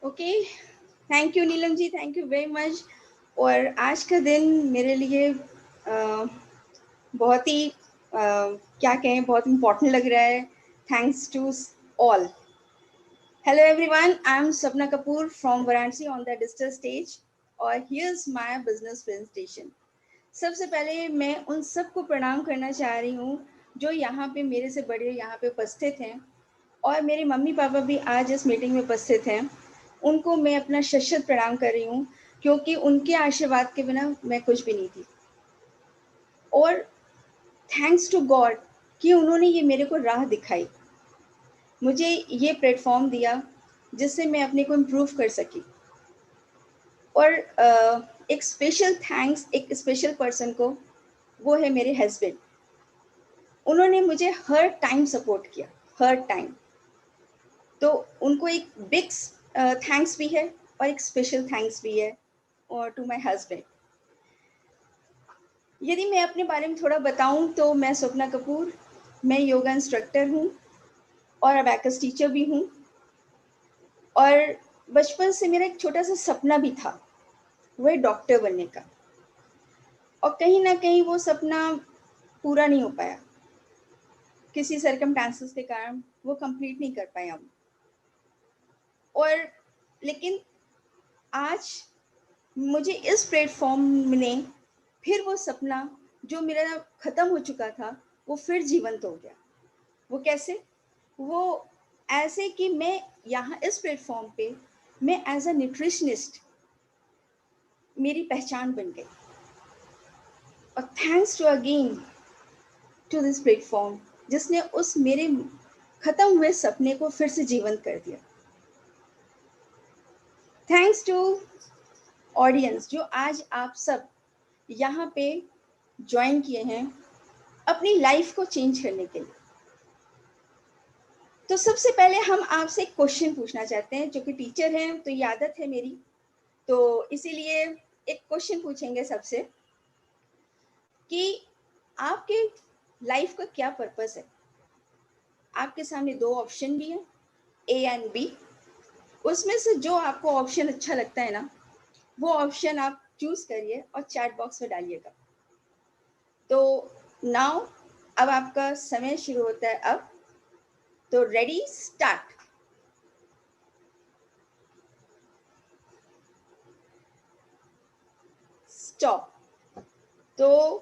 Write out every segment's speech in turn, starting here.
Okay, thank you Neelam ji, thank you very much. और आज का दिन मेरे लिए बहुत ही क्या कहें, बहुत इम्पोर्टेंट लग रहा है। Thanks to all. Hello everyone, I am Sapna Kapoor from Varanasi on the digital stage और हियर्स माय बिजनेस प्रेजेंटेशन। सबसे पहले मैं उन सबको प्रणाम करना चाह रही हूँ जो यहाँ पे मेरे से बड़े यहाँ पे उपस्थित हैं, और मेरे मम्मी पापा भी आज इस मीटिंग में उपस्थित हैं। उनको मैं अपना शत प्रणाम कर रही हूँ, क्योंकि उनके आशीर्वाद के बिना मैं कुछ भी नहीं थी। और थैंक्स टू गॉड कि उन्होंने ये मेरे को राह दिखाई, मुझे ये प्लेटफॉर्म दिया जिससे मैं अपने को इम्प्रूव कर सकी। और एक स्पेशल थैंक्स एक स्पेशल पर्सन को, वो है मेरे हस्बैंड। उन्होंने मुझे हर टाइम सपोर्ट किया, हर टाइम। तो उनको एक बिग थैंक्स भी है और एक स्पेशल थैंक्स भी है, और टू माय हस्बैंड। यदि मैं अपने बारे में थोड़ा बताऊं तो मैं स्वप्ना कपूर, मैं योगा इंस्ट्रक्टर हूं और अबैकस टीचर भी हूं। और बचपन से मेरा एक छोटा सा सपना भी था, वह डॉक्टर बनने का। और कहीं ना कहीं वो सपना पूरा नहीं हो पाया, किसी सरकमस्टांसेस के कारण वो कंप्लीट नहीं कर पाया हम। और लेकिन आज मुझे इस प्लेटफॉर्म ने फिर वो सपना जो मेरा खत्म हो चुका था, वो फिर जीवंत हो गया। वो कैसे? वो ऐसे कि मैं यहाँ इस प्लेटफॉर्म पे मैं एज अ न्यूट्रिशनिस्ट मेरी पहचान बन गई। और thanks to again to this platform जिसने उस मेरे खत्म हुए सपने को फिर से जीवंत कर दिया। थैंक्स टू ऑडियंस जो आज आप सब यहाँ पे ज्वाइन किए हैं अपनी लाइफ को चेंज करने के लिए। तो सबसे पहले हम आपसे एक क्वेश्चन पूछना चाहते हैं, जो कि टीचर हैं तो ये आदत है मेरी, तो इसीलिए एक क्वेश्चन पूछेंगे सबसे कि आपके लाइफ का क्या पर्पस है। आपके सामने दो ऑप्शन भी हैं, ए एंड बी। उसमें से जो आपको ऑप्शन अच्छा लगता है ना, वो ऑप्शन आप चूज करिए और चैट बॉक्स में डालिएगा। तो नाउ अब आपका समय शुरू होता है अब। तो रेडी, स्टार्ट। स्टॉप। तो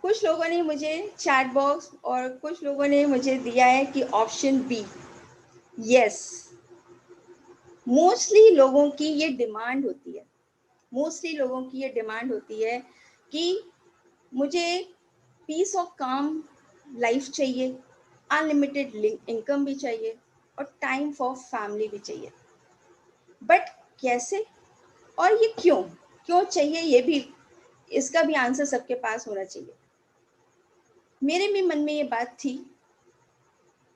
कुछ लोगों ने मुझे चैट बॉक्स और कुछ लोगों ने मुझे दिया है कि ऑप्शन बी, यस। मोस्टली लोगों की ये डिमांड होती है, मोस्टली लोगों की ये डिमांड होती है कि मुझे पीस ऑफ काम लाइफ चाहिए, अनलिमिटेड इनकम भी चाहिए और टाइम फॉर फैमिली भी चाहिए। बट कैसे और ये क्यों क्यों चाहिए, ये भी, इसका भी आंसर सबके पास होना चाहिए। मेरे भी मन में ये बात थी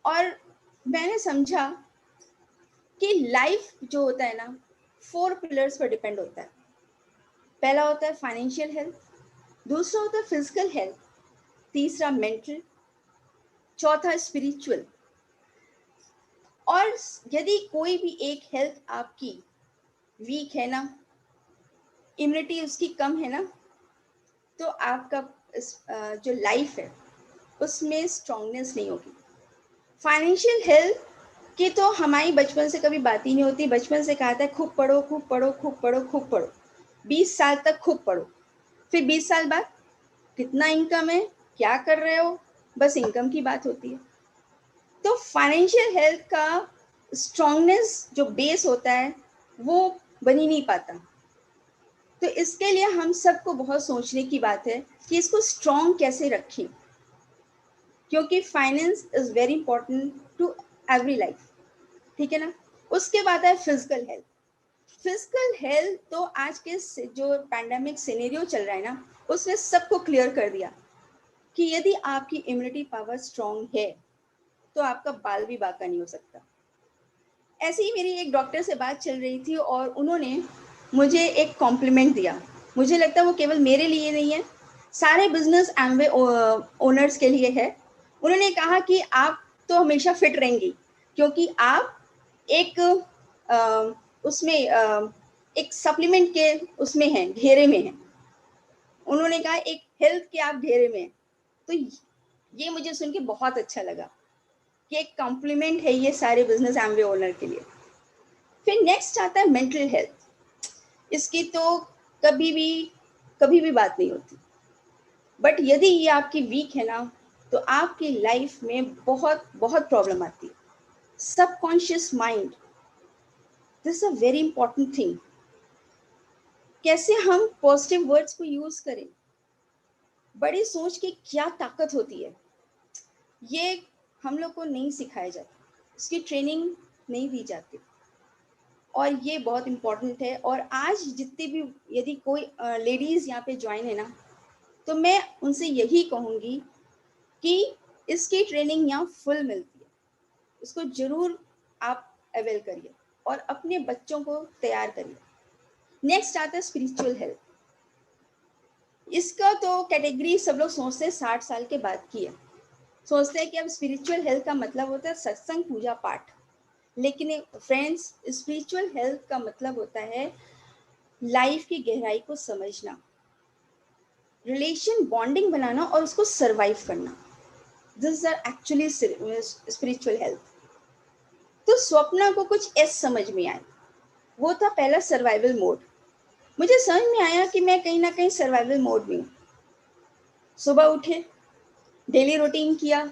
और मैंने समझा कि लाइफ जो होता है ना, 4 पिलर्स पर डिपेंड होता है। पहला होता है फाइनेंशियल हेल्थ, दूसरा होता है फिजिकल हेल्थ, तीसरा मेंटल, चौथा स्पिरिचुअल। और यदि कोई भी एक हेल्थ आपकी वीक है ना, इम्यूनिटी उसकी कम है ना, तो आपका जो लाइफ है उसमें स्ट्रांगनेस नहीं होगी। फाइनेंशियल हेल्थ की तो हमारी बचपन से कभी बात ही नहीं होती। बचपन से कहा था खूब पढ़ो खूब पढ़ो खूब पढ़ो खूब पढ़ो, 20 साल तक खूब पढ़ो, फिर 20 साल बाद कितना इनकम है, क्या कर रहे हो, बस इनकम की बात होती है। तो फाइनेंशियल हेल्थ का स्ट्रांगनेस जो बेस होता है वो बन ही नहीं पाता। तो इसके लिए हम सबको बहुत सोचने की बात है कि इसको स्ट्रांग कैसे रखें, क्योंकि finance is very important to every life. ठीक है ना। उसके बाद है फिजिकल हेल्थ। फिजिकल हेल्थ तो आज के जो पैंडेमिक सिनेरियो चल रहा है ना, उसने सबको क्लियर कर दिया कि यदि आपकी इम्यूनिटी पावर स्ट्रांग है तो आपका बाल भी बाका नहीं हो सकता। ऐसे ही मेरी एक डॉक्टर से बात चल रही थी और उन्होंने मुझे एक कॉम्प्लीमेंट दिया। मुझे लगता है वो केवल मेरे लिए नहीं है, सारे बिजनेस एमवे ओनर्स के लिए है। उन्होंने कहा कि आप तो हमेशा फिट रहेंगी, क्योंकि आप एक उसमें एक सप्लीमेंट के उसमें हैं, घेरे में हैं। उन्होंने कहा एक हेल्थ के आप घेरे में हैं। तो ये मुझे सुन के बहुत अच्छा लगा कि एक कॉम्प्लीमेंट है ये सारे बिजनेस एमवे ओनर के लिए। फिर नेक्स्ट आता है मेंटल हेल्थ। इसकी तो कभी भी बात नहीं होती, बट यदि ये आपकी वीक है ना, तो आपकी लाइफ में बहुत बहुत प्रॉब्लम आती है। Subconscious mind, this is a very important thing. कैसे हम पॉजिटिव वर्ड्स को यूज करें, बड़ी सोच की क्या ताकत होती है, ये हम लोग को नहीं सिखाया जाता, उसकी ट्रेनिंग नहीं दी जाती, और ये बहुत इम्पोर्टेंट है। और आज जितने भी यदि कोई लेडीज यहाँ पे ज्वाइन है ना, तो मैं उनसे यही कहूँगी कि इसकी ट्रेनिंग यहाँ फुल मिलती है, इसको जरूर आप अवेल करिए और अपने बच्चों को तैयार करिए। नेक्स्ट आता है स्पिरिचुअल हेल्थ। इसका तो कैटेगरी सब लोग सोचते हैं 60 साल के बाद की है, सोचते हैं कि अब स्पिरिचुअल हेल्थ का मतलब होता है सत्संग, पूजा पाठ। लेकिन फ्रेंड्स, स्पिरिचुअल हेल्थ का मतलब होता है लाइफ की गहराई को समझना, रिलेशन बॉन्डिंग बनाना और उसको सरवाइव करना। This are actually spiritual health. तो स्वप्ना को कुछ एस समझ में आया, वो था पहला सर्वाइवल मोड। मुझे समझ में आया कि मैं कहीं ना कहीं सर्वाइवल मोड में हूँ। सुबह उठे, डेली रूटीन किया,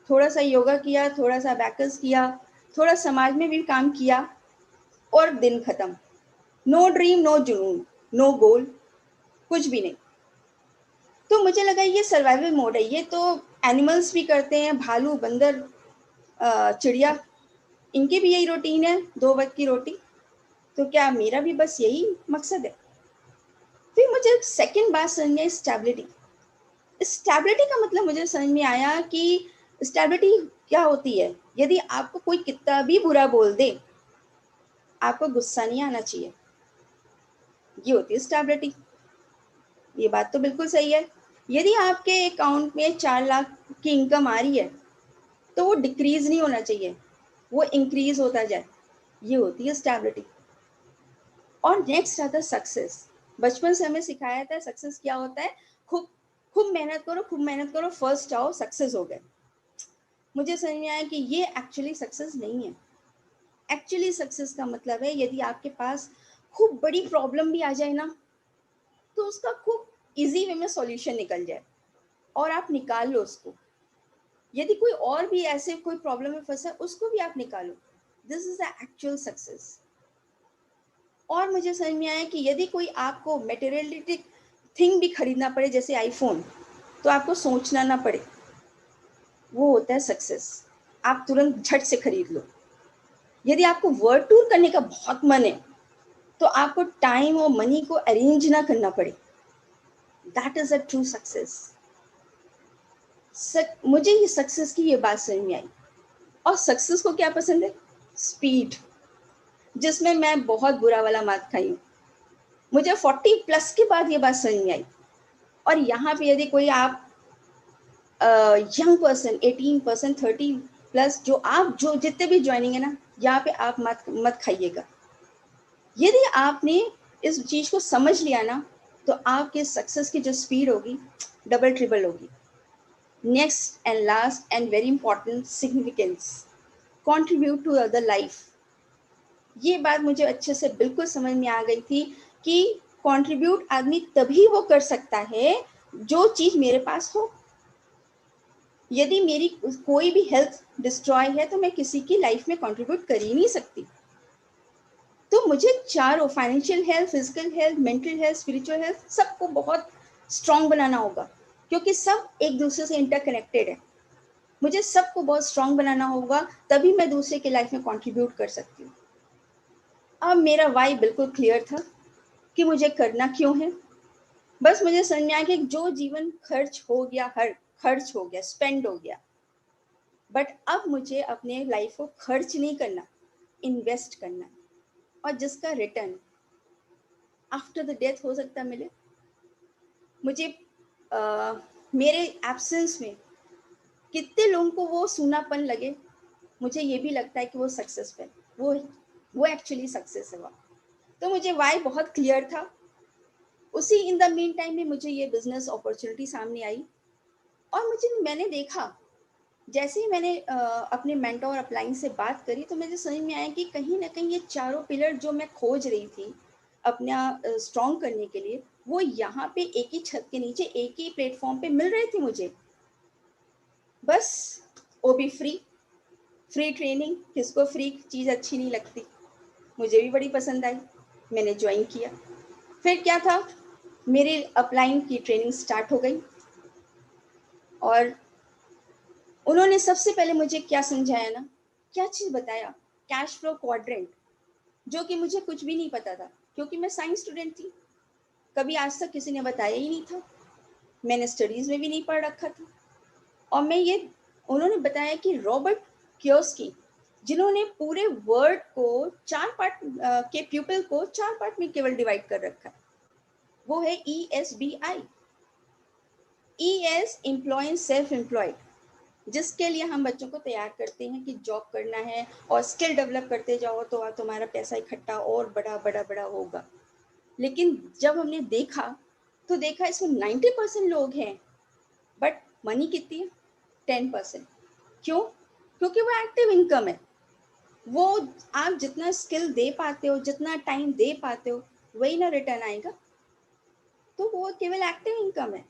थोड़ा सा योगा किया, थोड़ा सा बैकर्स किया, थोड़ा समाज में भी काम किया, और दिन खत्म। नो ड्रीम, नो जुनून, नो गोल, कुछ भी नहीं। तो मुझे लगा ये सर्वाइवल मोड है, ये तो एनिमल्स भी करते हैं, भालू, बंदर, चिड़िया, इनकी भी यही रूटीन है, 2 वक्त की रोटी। तो क्या मेरा भी बस यही मकसद है? फिर मुझे सेकंड बात समझ में आई, स्टेबिलिटी। स्टेबिलिटी का मतलब मुझे समझ में आया कि स्टेबिलिटी क्या होती है। यदि आपको कोई कितना भी बुरा बोल दे, आपको गुस्सा नहीं आना चाहिए, ये होती है स्टेबिलिटी। ये बात तो बिल्कुल सही है। यदि आपके अकाउंट में 4 लाख की इनकम आ रही है, तो वो डिक्रीज नहीं होना चाहिए, वो इंक्रीज होता जाए, ये होती है स्टेबिलिटी। और नेक्स्ट आता है सक्सेस। बचपन से हमें सिखाया था सक्सेस क्या होता है, खूब खूब मेहनत करो, खूब मेहनत करो, फर्स्ट आओ, सक्सेस हो गए। मुझे समझ में आया कि ये एक्चुअली सक्सेस नहीं है। एक्चुअली सक्सेस का मतलब है यदि आपके पास खूब बड़ी प्रॉब्लम भी आ जाए ना, तो उसका खूब इजी वे में सॉल्यूशन निकल जाए और आप निकाल लो उसको। यदि कोई और भी ऐसे कोई प्रॉब्लम में फंसा, उसको भी आप निकालो। This is the actual success. और मुझे समझ में आया कि यदि कोई आपको मेटेरियलिस्टिक थिंग भी खरीदना पड़े, जैसे आईफोन, तो आपको सोचना ना पड़े, वो होता है सक्सेस। आप तुरंत झट से खरीद लो। यदि आपको वर्ल्ड टूर करने का बहुत मन है, तो आपको टाइम और मनी को अरेंज ना करना पड़े, that is a true success. मुझे ये सक्सेस की ये बात समझ में आई। और सक्सेस को क्या पसंद है? स्पीड, जिसमें मैं बहुत बुरा वाला मात खाई हूँ। मुझे 40 प्लस के बाद ये बात समझ में आई। और यहाँ पे यदि कोई आप यंग पर्सन, 18%, 30 प्लस, जो जितने भी ज्वाइनिंग है ना, यहाँ पे आप मत खाइएगा। यदि आपने इस चीज को समझ लिया ना, तो आपके सक्सेस की जो स्पीड होगी, डबल ट्रिपल होगी। Next and last and very important, significance, contribute to other life. ये बात मुझे अच्छे से बिल्कुल समझ में आ गई थी कि कंट्रीब्यूट आदमी तभी वो कर सकता है जो चीज मेरे पास हो। यदि मेरी कोई भी हेल्थ डिस्ट्रॉय है, तो मैं किसी की लाइफ में कंट्रीब्यूट कर ही नहीं सकती। तो मुझे चारों, financial health, physical health, mental health, spiritual health, सबको बहुत स्ट्रांग बनाना होगा, क्योंकि सब एक दूसरे से इंटरकनेक्टेड है। मुझे सबको बहुत स्ट्रांग बनाना होगा, तभी मैं दूसरे की लाइफ में कंट्रीब्यूट कर सकती हूँ। अब मेरा वाई बिल्कुल क्लियर था कि मुझे करना क्यों है। बस मुझे समझ में आया कि जो जीवन खर्च हो गया, हर खर्च हो गया, स्पेंड हो गया, बट अब मुझे अपने लाइफ को खर्च नहीं करना, इन्वेस्ट करना, और जिसका रिटर्न आफ्टर द डेथ हो सकता है मिले। मुझे मेरे एब्सेंस में कितने लोगों को वो सूनापन लगे, मुझे ये भी लगता है कि वो सक्सेसफुल, वो वो एक्चुअली सक्सेस हुआ। तो मुझे वाई बहुत क्लियर था। उसी इन द मीन टाइम में मुझे ये बिजनेस अपॉर्चुनिटी सामने आई और मैंने देखा, जैसे ही मैंने अपने मेंटोर अपलाइन से बात करी तो मुझे समझ में आया कि कहीं ना कहीं ये चारों पिलर जो मैं खोज रही थी अपना स्ट्रॉन्ग करने के लिए, वो यहाँ पे एक ही छत के नीचे एक ही प्लेटफॉर्म पे मिल रहे थे मुझे। बस वो भी फ्री फ्री ट्रेनिंग। किसको फ्री चीज़ अच्छी नहीं लगती? मुझे भी बड़ी पसंद आई, मैंने ज्वाइन किया। फिर क्या था, मेरी अपलाइन की ट्रेनिंग स्टार्ट हो गई और उन्होंने सबसे पहले मुझे क्या समझाया ना, क्या चीज़ बताया, कैश फ्लो क्वाड्रेंट, जो कि मुझे कुछ भी नहीं पता था क्योंकि मैं साइंस स्टूडेंट थी। कभी आज तक किसी ने बताया ही नहीं था, मैंने स्टडीज़ में भी नहीं पढ़ रखा था। और मैं ये उन्होंने बताया कि रॉबर्ट कियोस्की, जिन्होंने पूरे वर्ड को 4 पार्ट के प्यूपल को 4 पार्ट में केवल डिवाइड कर रखा है, वो है ESBI। E S employ self employed, जिसके लिए हम बच्चों को तैयार करते हैं कि जॉब करना है और स्किल डेवलप करते जाओ तो तुम्हारा पैसा इकट्ठा और बड़ा बड़ा बड़ा होगा। लेकिन जब हमने देखा तो देखा इसमें 90% लोग हैं, बट मनी कितनी है? 10%। क्यों? क्योंकि वो एक्टिव इनकम है। वो आप जितना स्किल दे पाते हो, जितना टाइम दे पाते हो, वही ना रिटर्न आएगा। तो वो केवल एक्टिव इनकम है।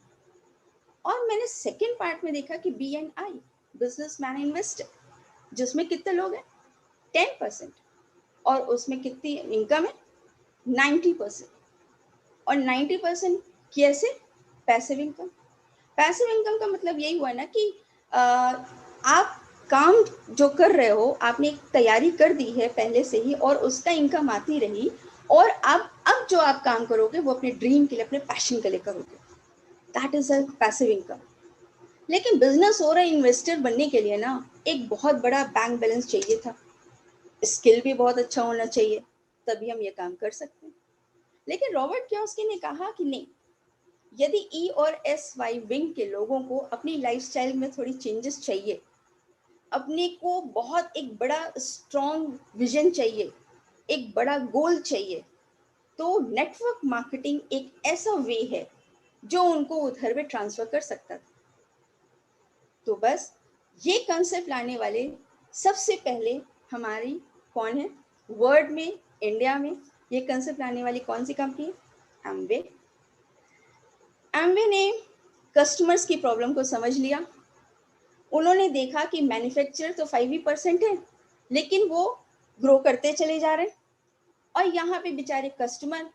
और मैंने सेकेंड पार्ट में देखा कि BNI, बिजनेस मैन इन्वेस्टर, जिसमें कितने लोग हैं? 10%। और उसमें कितनी इनकम है? 90%। और 90% कैसे? Passive income. पैसिव इनकम का मतलब यही हुआ ना कि आप काम जो कर रहे हो, आपने एक तैयारी कर दी है पहले से ही और उसका इनकम आती रही, और अब जो आप काम करोगे वो अपने ड्रीम के लिए, अपने पैशन के लिए करोगे। That is a passive income. लेकिन बिजनेस और इन्वेस्टर बनने के लिए ना एक बहुत बड़ा बैंक बैलेंस चाहिए था, स्किल भी बहुत अच्छा होना चाहिए, तभी हम ये काम कर सकते हैं। लेकिन रॉबर्ट कियोस्की ने कहा कि नहीं, यदि E और SY विंग के लोगों को अपनी लाइफस्टाइल में थोड़ी चेंजेस चाहिए, अपने को बहुत एक बड़ा स्ट्रॉन्ग विजन चाहिए, एक बड़ा गोल चाहिए, तो नेटवर्क मार्केटिंग एक ऐसा वे है जो उनको उधर में ट्रांसफर कर सकता था। तो बस ये कंसेप्ट लाने वाले सबसे पहले हमारी कौन है वर्ल्ड में, इंडिया में? ये कंसेप्ट लाने वाली कौन सी कंपनी है? एमवे। एमवे ने कस्टमर्स की प्रॉब्लम को समझ लिया। उन्होंने देखा कि मैन्युफैक्चरर तो 5% है, लेकिन वो ग्रो करते चले जा रहे हैं, और यहाँ पे बेचारे कस्टमर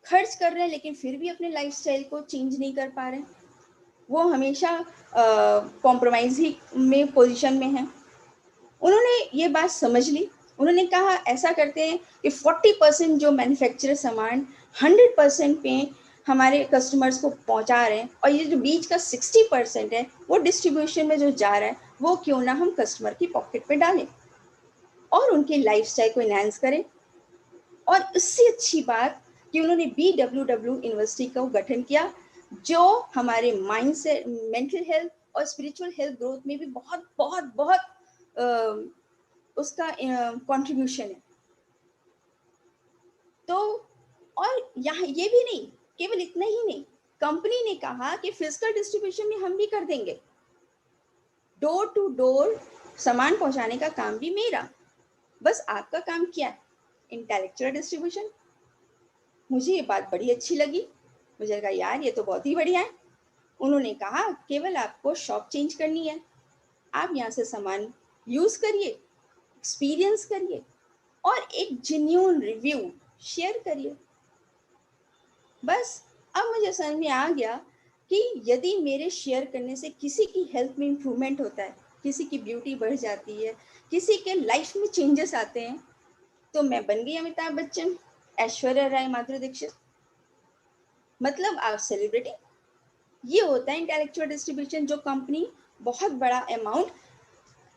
खर्च कर रहे हैं लेकिन फिर भी अपने लाइफस्टाइल को चेंज नहीं कर पा रहे हैं। वो हमेशा कॉम्प्रोमाइज ही में पोजीशन में है। उन्होंने ये बात समझ ली। उन्होंने कहा ऐसा करते हैं कि 40% जो मैन्युफैक्चरर सामान 100% पे हमारे कस्टमर्स को पहुंचा रहे हैं, और ये जो बीच का 60% है वो डिस्ट्रीब्यूशन में जो जा रहा है, वो क्यों ना हम कस्टमर की पॉकेट पे डालें और उनकी लाइफस्टाइल को एनहांस करें। और इससे अच्छी बात कि उन्होंने BWW यूनिवर्सिटी का गठन किया, जो हमारे माइंड से मेंटल हेल्थ और स्पिरिचुअल हेल्थ ग्रोथ में भी बहुत बहुत बहुत उसका कंट्रीब्यूशन है। तो और यहाँ ये भी नहीं, केवल इतना ही नहीं, कंपनी ने कहा कि फिजिकल डिस्ट्रीब्यूशन में हम भी कर देंगे, डोर टू डोर सामान पहुंचाने का काम भी मेरा, बस आपका काम क्या है? Intellectual distribution. मुझे ये बात बड़ी अच्छी लगी, मुझे लगा यार ये तो बहुत ही बढ़िया है। उन्होंने कहा केवल आपको शॉप चेंज करनी है, आप यहाँ से सामान यूज करिए, एक्सपीरियंस करिए और एक जेन्युइन रिव्यू शेयर करिए। बस अब मुझे समझ में आ गया कि यदि मेरे शेयर करने से किसी की हेल्थ में इम्प्रूवमेंट होता है, किसी की ब्यूटी बढ़ जाती है, किसी के लाइफ में चेंजेस आते हैं, तो मैं बन गई अमिताभ बच्चन, ऐश्वर्या राय, माधुरी दीक्षित, मतलब आप सेलिब्रिटी। ये होता है इंटेलेक्चुअल डिस्ट्रीब्यूशन, जो कंपनी बहुत बड़ा अमाउंट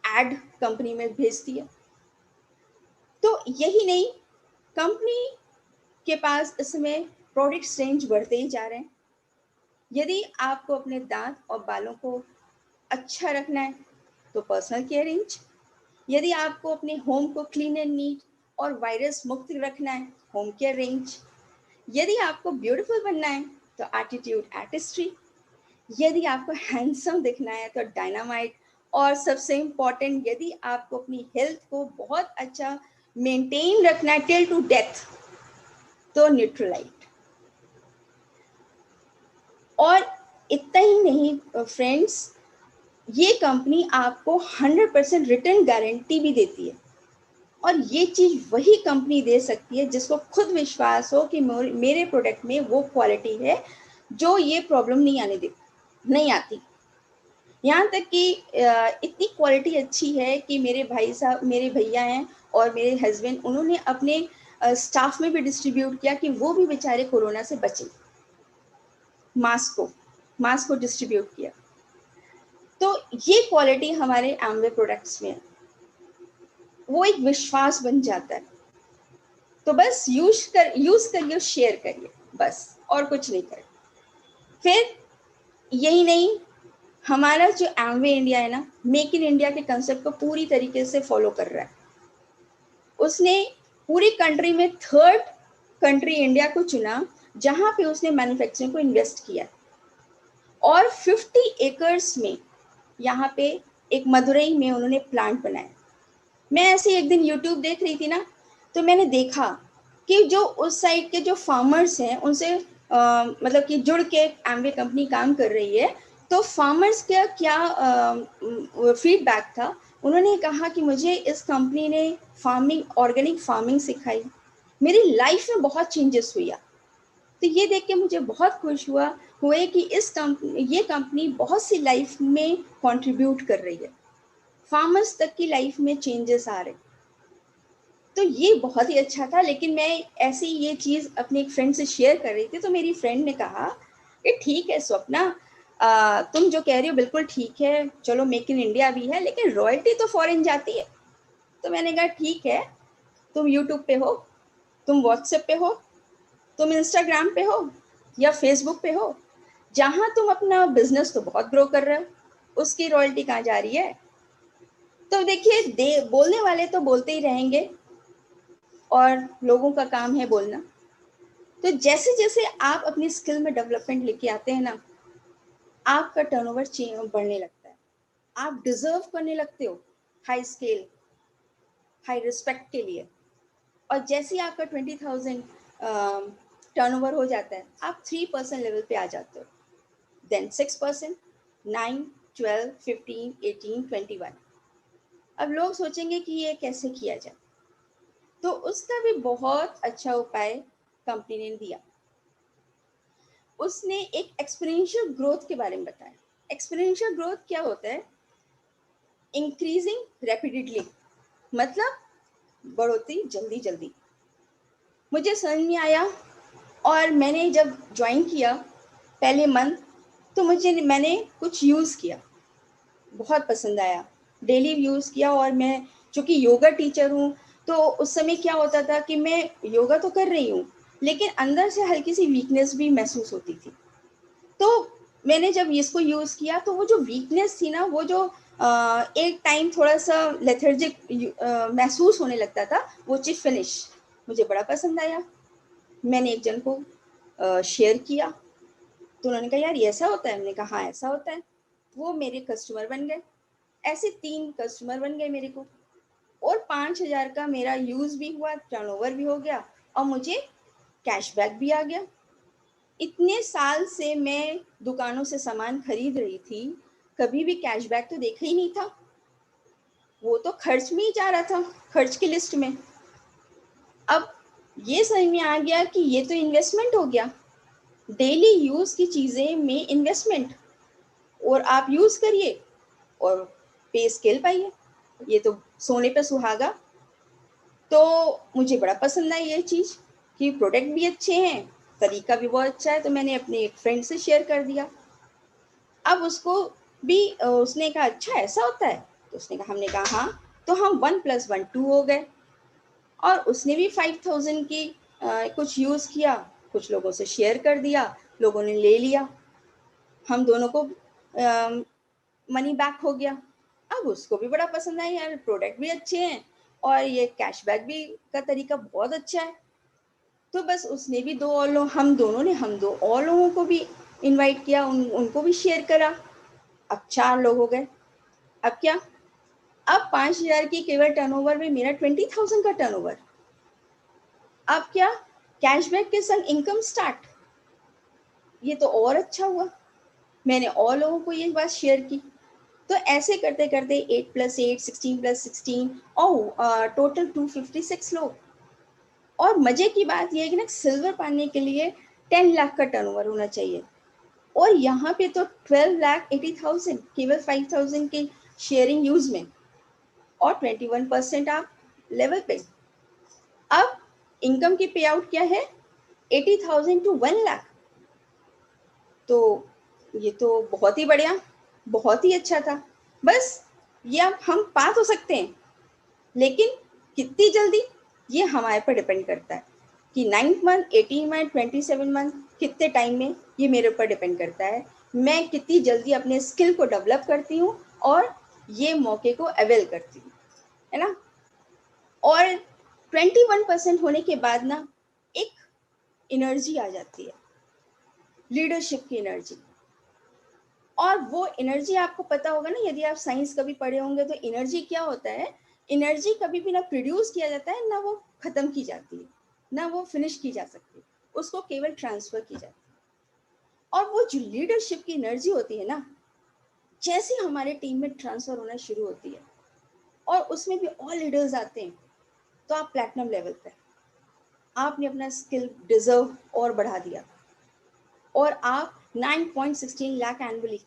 एड कंपनी में भेजती है। तो यही नहीं, कंपनी के पास इसमें प्रोडक्ट रेंज बढ़ते ही जा रहे हैं। यदि आपको अपने दांत और बालों को अच्छा रखना है तो पर्सनल केयर रेंज, यदि आपको अपने होम को क्लीन एंड नीट और वायरस मुक्त रखना है, होम केयर रेंज। यदि आपको ब्यूटीफुल बनना है तो एटीट्यूड आर्टिस्ट्री। यदि आपको हैंडसम दिखना है तो डायनामाइट। और सबसे इम्पॉर्टेंट, यदि आपको अपनी हेल्थ को बहुत अच्छा मेंटेन रखना है टिल टू डेथ, तो न्यूट्रलाइट। और इतना ही नहीं फ्रेंड्स, ये कंपनी आपको 100% रिटर्न गारंटी भी देती है। और ये चीज़ वही कंपनी दे सकती है जिसको खुद विश्वास हो कि मेरे प्रोडक्ट में वो क्वालिटी है जो ये प्रॉब्लम नहीं आती। यहाँ तक कि इतनी क्वालिटी अच्छी है कि मेरे भाई साहब, मेरे भैया हैं और मेरे हस्बैंड, उन्होंने अपने स्टाफ में भी डिस्ट्रीब्यूट किया कि वो भी बेचारे कोरोना से बचे। मास्क को डिस्ट्रीब्यूट किया। तो ये क्वालिटी हमारे एमवे प्रोडक्ट्स में है, वो एक विश्वास बन जाता है। तो बस यूज करिए, शेयर करिए, बस और कुछ नहीं करें। फिर यही नहीं, हमारा जो एमवे इंडिया है ना, मेक इन इंडिया के कंसेप्ट को पूरी तरीके से फॉलो कर रहा है। उसने पूरी कंट्री में 3rd कंट्री इंडिया को चुना जहां पे उसने मैन्युफैक्चरिंग को इन्वेस्ट किया। और 50 एकर्स में यहाँ पे एक मदुरई में उन्होंने प्लांट बनाया। मैं ऐसे एक दिन यूट्यूब देख रही थी ना, तो मैंने देखा कि जो उस साइड के जो फार्मर्स हैं उनसे मतलब कि जुड़ के एमवे कंपनी काम कर रही है। तो फार्मर्स का क्या फीडबैक था, उन्होंने कहा कि मुझे इस कंपनी ने ऑर्गेनिक फार्मिंग सिखाई, मेरी लाइफ में बहुत चेंजेस हुई। तो ये देख के मुझे बहुत खुश हुए कि ये कंपनी बहुत सी लाइफ में कंट्रीब्यूट कर रही है, फार्मर्स तक की लाइफ में चेंजेस आ रहे। तो ये बहुत ही अच्छा था। लेकिन मैं ऐसी ये चीज़ अपने एक फ्रेंड से शेयर कर रही थी, तो मेरी फ्रेंड ने कहा कि ठीक है स्वप्ना, तुम जो कह रही हो बिल्कुल ठीक है, चलो मेक इन इंडिया भी है, लेकिन रॉयल्टी तो फॉरेन जाती है। तो मैंने कहा ठीक है, तुम यूट्यूब पे हो, तुम व्हाट्सएप पे हो, तुम इंस्टाग्राम पे हो या फेसबुक पे हो, जहां तुम अपना बिजनेस तो बहुत ग्रो कर रहे हो, उसकी रॉयल्टी कहाँ जा रही है? तो देखिए, बोलने वाले तो बोलते ही रहेंगे और लोगों का काम है बोलना। तो जैसे जैसे आप अपनी स्किल में डेवलपमेंट लेके आते हैं ना, आपका टर्नओवर बढ़ने लगता है, आप डिजर्व करने लगते हो हाई स्केल, हाई रिस्पेक्ट के लिए। और जैसे ही आपका 20,000 टर्नओवर हो जाता है, आप 3% लेवल पे आ जाते हो, देन 6%, 9, 12, 15, 18, 21। अब लोग सोचेंगे कि ये कैसे किया जाए, तो उसका भी बहुत अच्छा उपाय कंपनी ने दिया। उसने एक एक्सपोनेंशियल ग्रोथ के बारे में बताया। एक्सपोनेंशियल ग्रोथ क्या होता है? इंक्रीजिंग रैपिडली, मतलब बढ़ोतरी जल्दी जल्दी। मुझे समझ में आया और मैंने जब ज्वाइन किया पहले मंथ, तो मैंने कुछ यूज़ किया, बहुत पसंद आया, डेली यूज़ किया। और मैं चूँकि योगा टीचर हूँ, तो उस समय क्या होता था कि मैं योगा तो कर रही हूँ, लेकिन अंदर से हल्की सी वीकनेस भी महसूस होती थी। तो मैंने जब इसको यूज़ किया, तो वो जो वीकनेस थी ना, वो जो एक टाइम थोड़ा सा लेथर्जिक महसूस होने लगता था, वो चीज़ फिनिश मुझे बड़ा पसंद आया। मैंने एक जन को शेयर किया, तो उन्होंने कहा यार ये ऐसा होता है? मैंने कहा हाँ ऐसा होता है। वो मेरे कस्टमर बन गए। ऐसे 3 कस्टमर बन गए मेरे को, और 5,000 का मेरा यूज़ भी हुआ, टर्नओवर भी हो गया और मुझे कैशबैक भी आ गया। इतने साल से मैं दुकानों से सामान खरीद रही थी, कभी भी कैशबैक तो देखा ही नहीं था। वो तो खर्च में ही जा रहा था, खर्च की लिस्ट में। अब ये समझ में आ गया कि ये तो इन्वेस्टमेंट हो गया, डेली यूज की चीजें में इन्वेस्टमेंट, और आप यूज करिए और पे स्केल पाइए, ये तो सोने पे सुहागा। तो मुझे बड़ा पसंद आई ये चीज़ कि प्रोडक्ट भी अच्छे हैं, तरीका भी बहुत अच्छा है। तो मैंने अपने एक फ्रेंड से शेयर कर दिया। अब उसको भी उसने कहा अच्छा ऐसा होता है? तो उसने कहा, हमने कहा हाँ। तो हम 1+1 2 हो गए। और उसने भी 5,000 की कुछ यूज़ किया, कुछ लोगों से शेयर कर दिया, लोगों ने ले लिया, हम दोनों को मनी बैक हो गया। अब उसको भी बड़ा पसंद आई, यार प्रोडक्ट भी अच्छे हैं और ये कैशबैक भी का तरीका बहुत अच्छा है। तो बस उसने भी दो और लोग, हम दोनों ने हम दो और लोगों को भी इनवाइट किया, उनको भी शेयर करा। अब 4 लोग हो गए। अब क्या, अब 5,000 की केवल टर्नओवर में मेरा 20,000 का टर्नओवर। अब क्या, कैशबैक के संग इनकम स्टार्ट। ये तो और अच्छा हुआ, मैंने और लोगों को ये बात शेयर की। तो ऐसे करते करते 8 + 8 16 + 16 और टोटल 256 लोग। और मजे की बात यह है कि ना, सिल्वर पाने के लिए 10 लाख का टर्नओवर होना चाहिए, और यहाँ पे तो 12,80,000 केवल 5,000 के शेयरिंग यूज में, और 21% आप लेवल पे। अब इनकम की पे आउट क्या है, 80,000 to 1 लाख। तो ये तो बहुत ही बढ़िया, बहुत ही अच्छा था। बस ये अब हम पा तो सकते हैं, लेकिन कितनी जल्दी ये हमारे पर डिपेंड करता है कि 9th मंथ, 18 मंथ, 27 मंथ, कितने टाइम में, ये मेरे ऊपर डिपेंड करता है। मैं कितनी जल्दी अपने स्किल को डेवलप करती हूँ और ये मौके को अवेल करती हूँ, है ना। और 21% होने के बाद ना एक एनर्जी आ जाती है, लीडरशिप की एनर्जी। और वो एनर्जी आपको पता होगा ना, यदि आप साइंस कभी पढ़े होंगे, तो एनर्जी क्या होता है, एनर्जी कभी भी ना प्रोड्यूस किया जाता है, ना वो खत्म की जाती है, ना वो फिनिश की जा सकती, उसको केवल ट्रांसफर की जाती है। और वो जो लीडरशिप की एनर्जी होती है ना, जैसे हमारे टीम में ट्रांसफर होना शुरू होती है और उसमें भी और लीडर्स आते हैं, तो आप प्लैटिनम लेवल पर, आपने अपना स्किल डिजर्व और बढ़ा दिया, और आप 9.16 लाख एनुअली,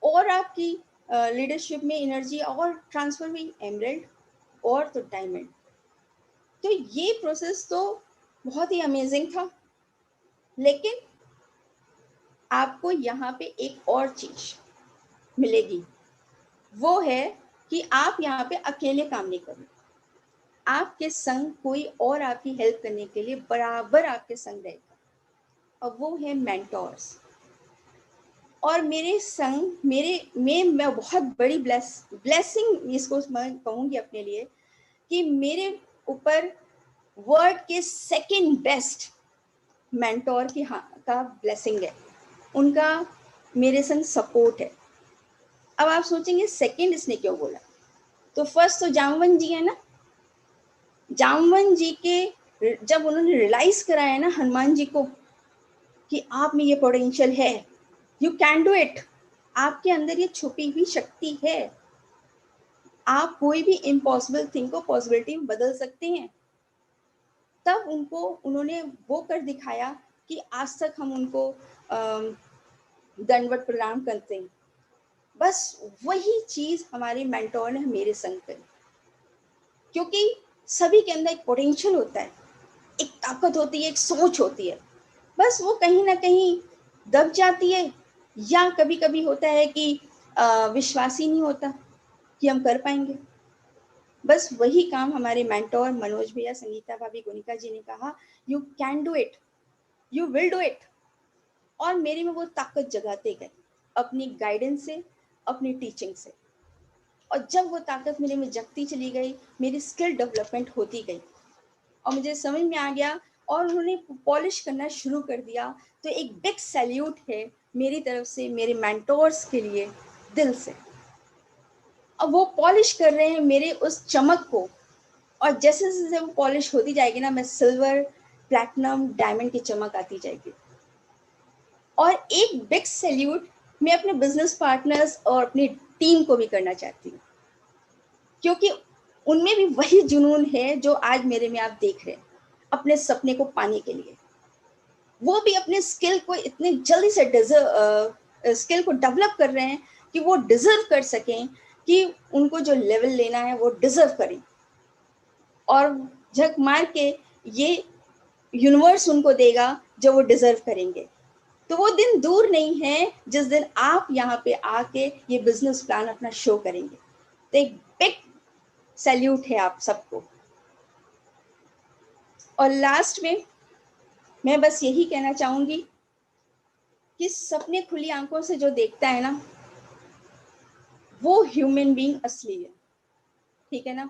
और आपकी लीडरशिप में एनर्जी और ट्रांसफर हुई एमरल्ड और तो डायमंड। तो ये प्रोसेस तो बहुत ही अमेजिंग था। लेकिन आपको यहाँ पे एक और चीज मिलेगी, वो है कि आप यहाँ पे अकेले काम नहीं करोगे, आपके संग कोई और आपकी हेल्प करने के लिए बराबर आपके संग रहेगा, और वो है मेंटोर्स। और मेरे संग मैं बहुत बड़ी ब्लेसिंग इसको मैं कहूँगी अपने लिए, कि मेरे ऊपर वर्ल्ड के सेकंड बेस्ट मेंटोर की का ब्लेसिंग है, उनका मेरे संग सपोर्ट है। अब आप सोचेंगे सेकंड इसने क्यों बोला, तो फर्स्ट तो जामवन जी है ना। जामवन जी के जब उन्होंने रियलाइज कराया ना हनुमान जी को कि आप में ये पोटेंशियल है, यू कैन डू इट, आपके अंदर ये छुपी हुई शक्ति है, आप कोई भी इम्पॉसिबल थिंग को पॉसिबिलिटी में बदल सकते हैं, तब उन्होंने वो कर दिखाया कि आज तक हम उनको दंडवत प्रणाम करते हैं। बस वही चीज हमारे मेंटोर ने मेरे संग करी, क्योंकि सभी के अंदर एक पोटेंशियल होता है, एक ताकत होती है, एक सोच होती है, बस वो कहीं ना कहीं दब जाती है, या कभी कभी होता है कि विश्वास ही नहीं होता कि हम कर पाएंगे। बस वही काम हमारे मेंटोर मनोज भैया, संगीता भाभी, गुनिका जी ने कहा, you can do it, you will do it. और मेरे में वो ताकत जगाते गए अपनी गाइडेंस से, अपनी टीचिंग से। और जब वो ताकत मेरे में जगती चली गई, मेरी स्किल डेवलपमेंट होती गई और मुझे समझ में आ गया, और उन्होंने पॉलिश करना शुरू कर दिया। तो एक बिग सैल्यूट है मेरी तरफ से मेरे मेंटोर्स के लिए, दिल से। अब वो पॉलिश कर रहे हैं मेरे उस चमक को, और जैसे जैसे वो पॉलिश होती जाएगी ना, मैं सिल्वर, प्लैटिनम, डायमंड की चमक आती जाएगी। और एक बिग सैल्यूट मैं अपने बिजनेस पार्टनर्स और अपनी टीम को भी करना चाहती हूँ, क्योंकि उनमें भी वही जुनून है जो आज मेरे में आप देख रहे हैं, अपने सपने को पाने के लिए। वो भी अपने स्किल को इतने जल्दी से स्किल को डेवलप कर रहे हैं कि वो डिजर्व कर सकें, कि उनको जो लेवल लेना है वो डिजर्व करें, और झक मार के ये यूनिवर्स उनको देगा जो वो डिजर्व करेंगे। तो वो दिन दूर नहीं है जिस दिन आप यहाँ पे आके ये बिजनेस प्लान अपना शो करेंगे। तो एक बिग सैल्यूट है आप सबको। और लास्ट में मैं बस यही कहना चाहूंगी कि सपने खुली आंखों से जो देखता है ना, वो ह्यूमन बीइंग असली है, ठीक है ना।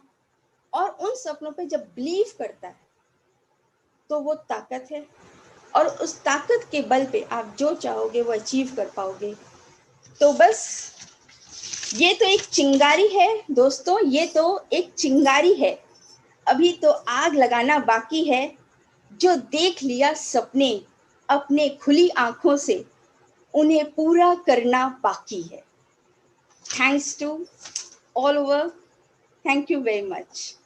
और उन सपनों पे जब बिलीव करता है तो वो ताकत है, और उस ताकत के बल पे आप जो चाहोगे वो अचीव कर पाओगे। तो बस ये तो एक चिंगारी है दोस्तों, ये तो एक चिंगारी है, अभी तो आग लगाना बाकी है। जो देख लिया सपने अपने खुली आंखों से, उन्हें पूरा करना बाकी है। Thanks to all over, thank you very much.